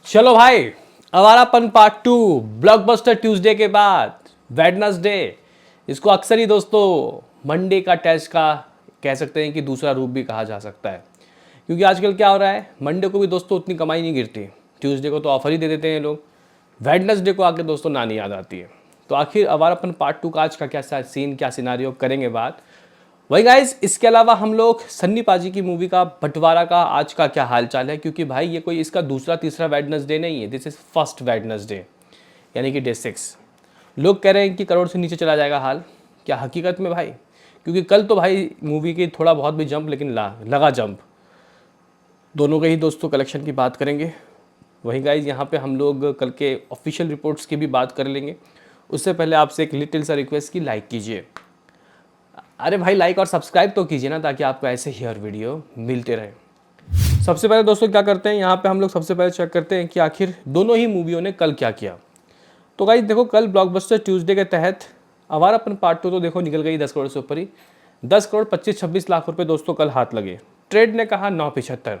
चलो भाई, अवारापन part 2 blockbuster Tuesday के बाद वेडनेसडे। इसको अक्सर ही दोस्तों मंडे का टेस्ट का कह सकते हैं कि दूसरा रूप भी कहा जा सकता है, क्योंकि आजकल क्या हो रहा है, मंडे को भी दोस्तों उतनी कमाई नहीं गिरती, ट्यूसडे को तो ऑफर ही दे देते हैं लोग, वेडनेसडे को आके दोस्तों नानी याद आती है। तो आखिर अवारापन पार्ट 2 का आज का क्या सीन, क्या सिनारियो करेंगे बात। वही गाइज, इसके अलावा हम लोग सन्नी पाजी की मूवी का बंटवारा का आज का क्या हाल चाल है, क्योंकि भाई ये कोई इसका दूसरा तीसरा वेडनेसडे नहीं है, दिस इज फर्स्ट वेडनेसडे यानी कि डे 6। लोग कह रहे हैं कि करोड़ से नीचे चला जाएगा हाल, क्या हकीकत में भाई? क्योंकि कल तो भाई मूवी की थोड़ा बहुत भी जंप, लेकिन लगा जंप। दोनों के ही दोस्तों कलेक्शन की बात करेंगे। वही गाइज, यहाँ पे हम लोग कल के ऑफिशियल रिपोर्ट्स की भी बात कर लेंगे। उससे पहले आपसे एक लिटिल सा रिक्वेस्ट की लाइक कीजिए। अरे भाई, लाइक और सब्सक्राइब तो कीजिए ना, ताकि आपको ऐसे ही हर वीडियो मिलते रहे। सबसे पहले दोस्तों क्या करते हैं, यहाँ पे हम लोग सबसे पहले चेक करते हैं कि आखिर दोनों ही मूवियों ने कल क्या किया। तो गाइस देखो, कल ब्लॉकबस्टर ट्यूसडे के तहत अवारापन पार्ट 2 तो देखो निकल गई 10 करोड़ से ऊपर ही। 10 करोड़ 25-26 लाख रुपए दोस्तों कल हाथ लगे। ट्रेड ने कहा 975।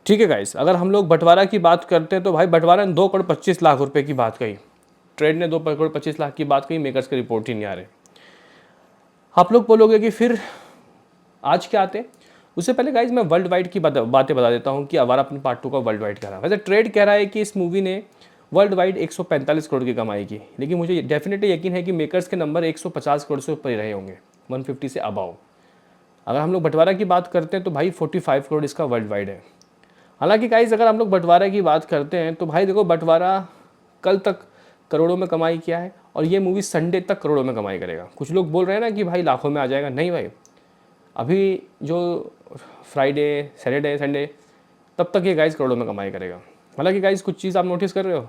ठीक है गाइस, अगर हम लोग बंटवारा की बात करते हैं तो भाई बंटवारा ने 2 करोड़ 25 लाख रुपए की बात कही, ट्रेड ने 2 करोड़ 25 लाख की बात कही। मेकर्स के रिपोर्ट ही नहीं आ रहे। आप लोग बोलोगे कि फिर आज क्या आते। उससे पहले गाइज मैं वर्ल्ड वाइड की बातें बता देता हूँ कि अवारापन पार्ट 2 का वर्ल्ड वाइड कह रहा है। वैसे ट्रेड कह रहा है कि इस मूवी ने वर्ल्ड वाइड 145 करोड़ की कमाई की, लेकिन मुझे डेफिनेटली यकीन है कि मेकर्स के नंबर 150 करोड़ से ऊपर ही रहे होंगे, 150 से अबाव। अगर हम लोग बंटवारा की बात करते हैं तो भाई 45 करोड़ इसका वर्ल्ड वाइड है। हालांकि गाइज अगर हम लोग बंटवारा की बात करते हैं तो भाई देखो, बंटवारा कल तक करोड़ों में कमाई किया है और ये मूवी संडे तक करोड़ों में कमाई करेगा। कुछ लोग बोल रहे हैं ना कि भाई लाखों में आ जाएगा, नहीं भाई, अभी जो फ्राइडे सैटरडे संडे तब तक ये गाइज करोड़ों में कमाई करेगा। हालांकि गाइज कुछ चीज़ आप नोटिस कर रहे हो,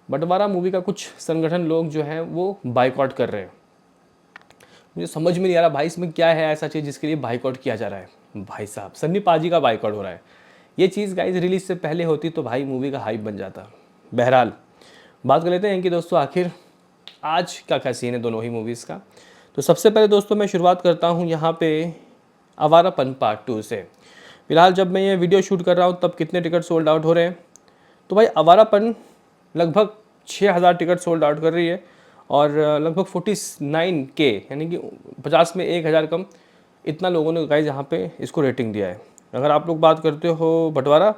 बंटवारा मूवी का कुछ संगठन लोग जो हैं वो बाइकआउट कर रहे हैं। मुझे समझ में नहीं आ रहा भाई, इसमें क्या है ऐसा चीज़ जिसके लिए बाइकआउट किया जा रहा है। भाई साहब, सन्नी पाजी का बाइकआउट हो रहा है। ये चीज़ गाइज रिलीज से पहले होती तो भाई मूवी का हाइप बन जाता। बहरहाल बात कर लेते हैं कि दोस्तों आखिर आज क्या क्या सीन है दोनों ही मूवीज़ का। तो सबसे पहले दोस्तों मैं शुरुआत करता हूँ यहाँ पे अवारापन पार्ट 2 से। फिलहाल जब मैं ये वीडियो शूट कर रहा हूँ तब कितने टिकट सोल्ड आउट हो रहे हैं, तो भाई अवारापन लगभग 6000 टिकट सोल्ड आउट कर रही है और लगभग 49K यानी कि 50 में 1000 कम, इतना लोगों ने गाइस यहाँ पे इसको रेटिंग दिया है। अगर आप लोग बात करते हो बंटवारा,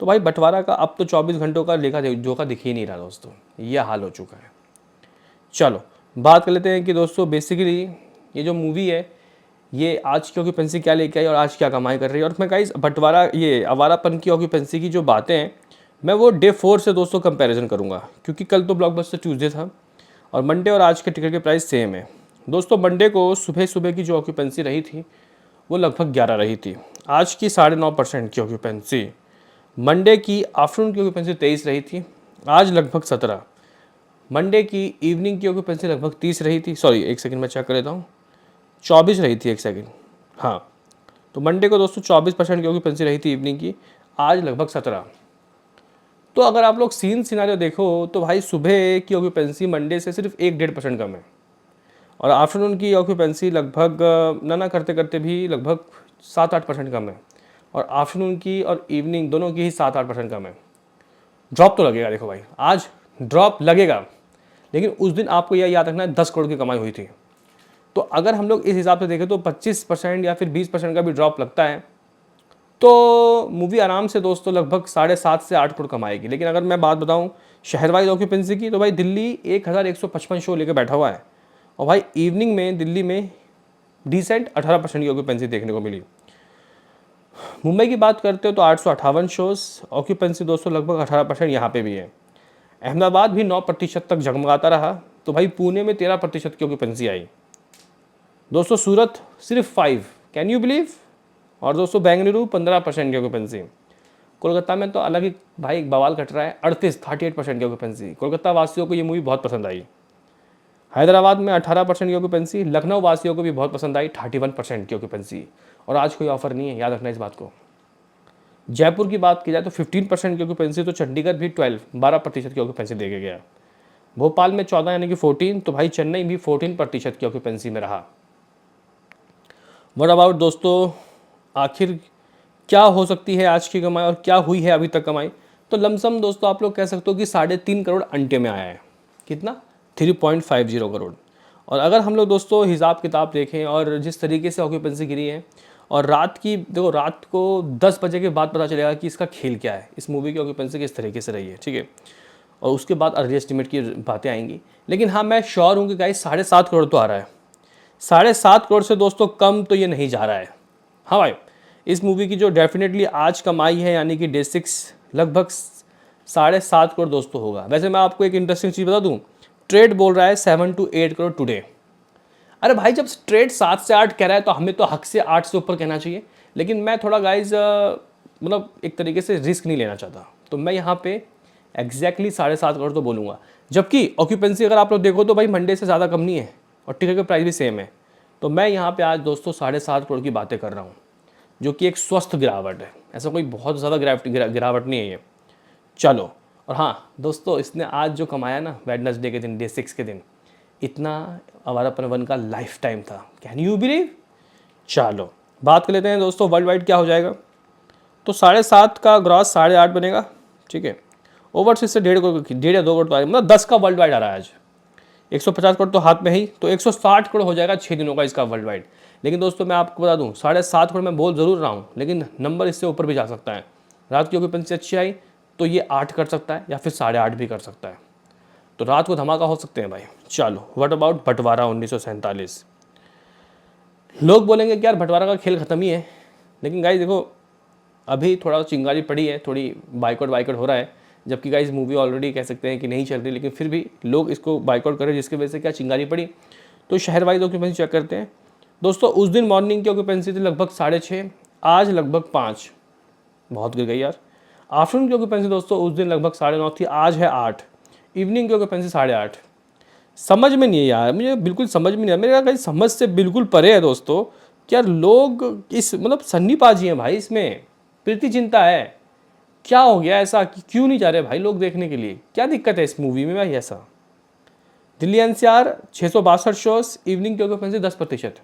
तो भाई बंटवारा का अब तो 24 घंटों का लेखा जोखा दिख ही नहीं रहा दोस्तों, ये हाल हो चुका है। चलो बात कर लेते हैं कि दोस्तों बेसिकली ये जो मूवी है ये आज की ऑक्यूपेंसी क्या लेके आई और आज क्या कमाई कर रही है। और मैं गाइस बंटवारा ये अवारापन की ऑक्यूपेंसी की जो बातें हैं मैं वो डे 4 से दोस्तों कंपैरिजन करूँगा, क्योंकि कल तो ब्लॉकबस्टर ट्यूसडे था और मंडे और आज के टिकट के प्राइस सेम है। दोस्तों मंडे को सुबह सुबह की जो ऑक्यूपेंसी रही थी वो लगभग 11 रही थी। आज की 9.5% की ऑक्यूपेंसी। मंडे की आफ्टरनून की ऑक्यूपेंसी 23 रही थी, आज लगभग 17। मंडे की इवनिंग की ऑक्यूपेंसी लगभग 30 रही थी, सॉरी एक सेकंड मैं चेक कर लेता हूँ, 24 रही थी, एक सेकंड, हाँ। तो मंडे को दोस्तों 24% की ऑक्यूपेंसी रही थी इवनिंग की, आज लगभग 17। तो अगर आप लोग सीन सिनारियो देखो तो भाई सुबह की ऑक्यूपेंसी मंडे से सिर्फ 1-1.5% कम है और आफ्टरनून की ऑक्यूपेंसी लगभग ना करते करते भी लगभग 7-8% कम है और आफ्टरनून की और इवनिंग दोनों की ही 7-8% कम है। ड्रॉप तो लगेगा, देखो भाई आज ड्रॉप लगेगा, लेकिन उस दिन आपको यह याद रखना है 10 करोड़ की कमाई हुई थी। तो अगर हम लोग इस हिसाब से देखें तो 25% या फिर 20% का भी ड्रॉप लगता है तो मूवी आराम से दोस्तों लगभग 7.5 से 8 करोड़ कमाएगी। लेकिन अगर मैं बात बताऊं शहर वाइज ऑक्यूपेंसी की, तो भाई दिल्ली 1155 शो लेकर बैठा हुआ है और भाई इवनिंग में दिल्ली में डिसेंट 18% की ऑक्यूपेंसी देखने को मिली। मुंबई की बात करते हो तो 858 शोज़, ऑक्यूपेंसी दोस्तों लगभग 18% यहाँ पे भी है। अहमदाबाद भी 9% तक जगमगाता रहा, तो भाई पुणे में 13% की ऑक्यूपेंसी आई। दोस्तों सूरत सिर्फ 5, कैन यू बिलीव। और दोस्तों बेंगलुरु 15% की ऑक्यूपेंसी। कोलकाता में तो अलग ही भाई एक बवाल कट रहा है, 38% की ऑक्यूपेंसी। कोलकाता वासियों को ये मूवी बहुत पसंद आई। हैदराबाद में 18% की ऑक्यूपेंसी, लखनऊ वासियों को भी बहुत पसंद आई, 31% की ऑक्यूपेंसी। और आज कोई ऑफर नहीं है, याद रखना इस बात को। जयपुर की बात की जाए तो 15% की ऑक्यूपेंसी, तो चंडीगढ़ भी 12% की ऑक्यूपेंसी दे के गया। भोपाल में 14 यानी कि 14, तो भाई चेन्नई भी 14% की ऑक्यूपेंसी में रहा। व्हाट अबाउट दोस्तों, आखिर क्या हो सकती है आज की कमाई और क्या हुई है अभी तक कमाई। तो लमसम दोस्तों आप लोग कह सकते हो कि 3.5 करोड़ अंटे में आया है। कितना? 3.50 करोड़। और अगर हम लोग दोस्तों हिसाब किताब देखें और जिस तरीके से ऑक्यूपेंसी गिरी है, और रात की देखो, रात को 10 बजे के बाद पता चलेगा कि इसका खेल क्या है, इस मूवी की ऑक्यूपेंसी किस तरीके से रही है, ठीक है। और उसके बाद अर्ली एस्टिमेट की बातें आएंगी। लेकिन हाँ, मैं श्योर हूँ कि गाइस 7.5 करोड़ तो आ रहा है। 7.5 करोड़ से दोस्तों कम तो ये नहीं जा रहा है। हाँ भाई, इस मूवी की जो डेफिनेटली आज कमाई है, यानी कि डे 6 लगभग 7.5 करोड़ दोस्तों होगा। वैसे मैं आपको एक इंटरेस्टिंग चीज़ बता दूँ, ट्रेड बोल रहा है 7 to 8 करोड़ टुडे। अरे भाई, जब ट्रेड 7 से 8 कह रहा है तो हमें तो हक से 8 से ऊपर कहना चाहिए। लेकिन मैं थोड़ा गाइज मतलब एक तरीके से रिस्क नहीं लेना चाहता, तो मैं यहाँ पे एग्जैक्टली 7.5 करोड़ तो बोलूँगा। जबकि ऑक्यूपेंसी अगर आप लोग देखो तो भाई मंडे से ज़्यादा कम नहीं है, और टिकट का प्राइस भी सेम है। तो मैं यहाँ पे आज दोस्तों 7.5 करोड़ की बातें कर रहा हूँ, जो कि एक स्वस्थ गिरावट है। ऐसा कोई बहुत ज़्यादा गिरावट नहीं है ये। चलो, और हाँ दोस्तों, इसने आज जो कमाया ना वेडनेसडे के दिन, डे 6 के दिन, इतना आवारापन 1 का लाइफ टाइम था। Can you believe? चलो बात कर लेते हैं दोस्तों वर्ल्ड वाइड क्या हो जाएगा। तो 7.5 का ग्रॉस 8.5 बनेगा, ठीक है। ओवरसीज से 1.5 या 2 करोड़ तो आएगा, मतलब 10 का वर्ल्ड वाइड आ रहा है आज। 150 करोड़ तो हाथ में ही, तो 160 करोड़ हो जाएगा 6 दिनों का इसका वर्ल्ड वाइड। लेकिन दोस्तों मैं आपको बता दूं, 7.5 करोड़ मैं बोल ज़रूर रहा हूँ, लेकिन नंबर इससे ऊपर भी जा सकता है। रात की ऑक्यूपेंसी अच्छी आई तो ये 8 कर सकता है, या फिर 8.5 भी कर सकता है। तो रात को धमाका हो सकते हैं भाई। चलो, व्हाट अबाउट बंटवारा 1947? लोग बोलेंगे कि यार बंटवारा का खेल ख़त्म ही है। लेकिन गाइस देखो, अभी थोड़ा चिंगारी पड़ी है, थोड़ी बाइकआउट हो रहा है। जबकि गाइस मूवी ऑलरेडी कह सकते हैं कि नहीं चल रही, लेकिन फिर भी लोग इसको बाइकआउट कर रहे हैं, जिसकी वजह से क्या चिंगारी पड़ी। तो शहर वाइज ऑक्यूपेंसी चेक करते हैं दोस्तों। उस दिन मॉर्निंग की ऑक्यूपेंसी थी लगभग 6.5, आज लगभग 5, बहुत गिर गई यार। आफ्टरनून की ऑक्यूपेंसी दोस्तों उस दिन लगभग 9.5 थी, आज है 8। इवनिंग की ऑक्यूपेंसी 8.5। समझ में नहीं है यार, मुझे बिल्कुल समझ में नहीं है, मेरा कहीं समझ से बिल्कुल परे है दोस्तों। क्या लोग इस मतलब सन्नीबाजी हैं भाई, इसमें प्रीति चिंता है। क्या हो गया ऐसा कि क्यों नहीं जा रहे भाई लोग देखने के लिए? क्या दिक्कत है इस मूवी में भाई ऐसा? दिल्ली एनसीआर 662 शोज, इवनिंग की ऑक्यूपेंसी 10%।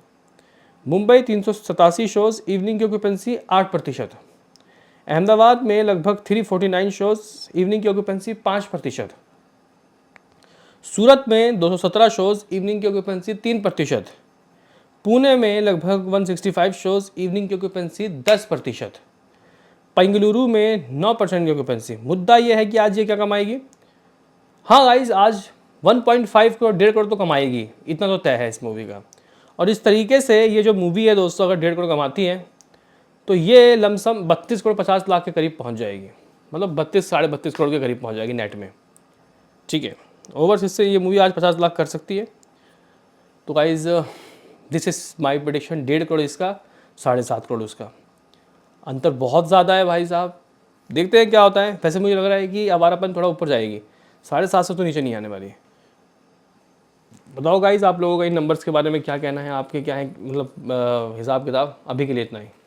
मुंबई 387 शोज, इवनिंग की ऑक्यूपेंसी 8%। अहमदाबाद में लगभग 349 शोज, इवनिंग की ऑक्यूपेंसी 5%। सूरत में 217 शोज, इवनिंग की ऑक्यूपेंसी 3%। पुणे में लगभग 165 शोज, इवनिंग की ऑक्यूपेंसी 10%। बेंगलुरु में 9% की ऑक्यूपेंसी। मुद्दा यह है कि आज ये क्या कमाएगी? हाँ गाइज, आज 1.5 करोड़ 1.5 करोड़ तो कमाएगी, इतना तो तय है इस मूवी का। और इस तरीके से ये जो मूवी है दोस्तों, अगर 1.5 करोड़ कमाती है तो ये लमसम 32 करोड़ 50 लाख के करीब पहुंच जाएगी, मतलब 32-32.5 करोड़ के करीब पहुंच जाएगी नेट में, ठीक है। ओवरसीज से ये मूवी आज 50 लाख कर सकती है। तो guys this is my prediction. 1.5 crore इसका, 7.5 करोड़ उसका। अंतर बहुत ज़्यादा है भाई साहब, देखते हैं क्या होता है। वैसे मुझे लग रहा है कि आवारापन थोड़ा ऊपर जाएगी, 7.5 से तो नीचे नहीं आने वाली। बताओ गाइज आप लोगों का इन नंबर्स के बारे में क्या कहना है, आपके क्या है मतलब हिसाब किताब। अभी के लिए इतना ही।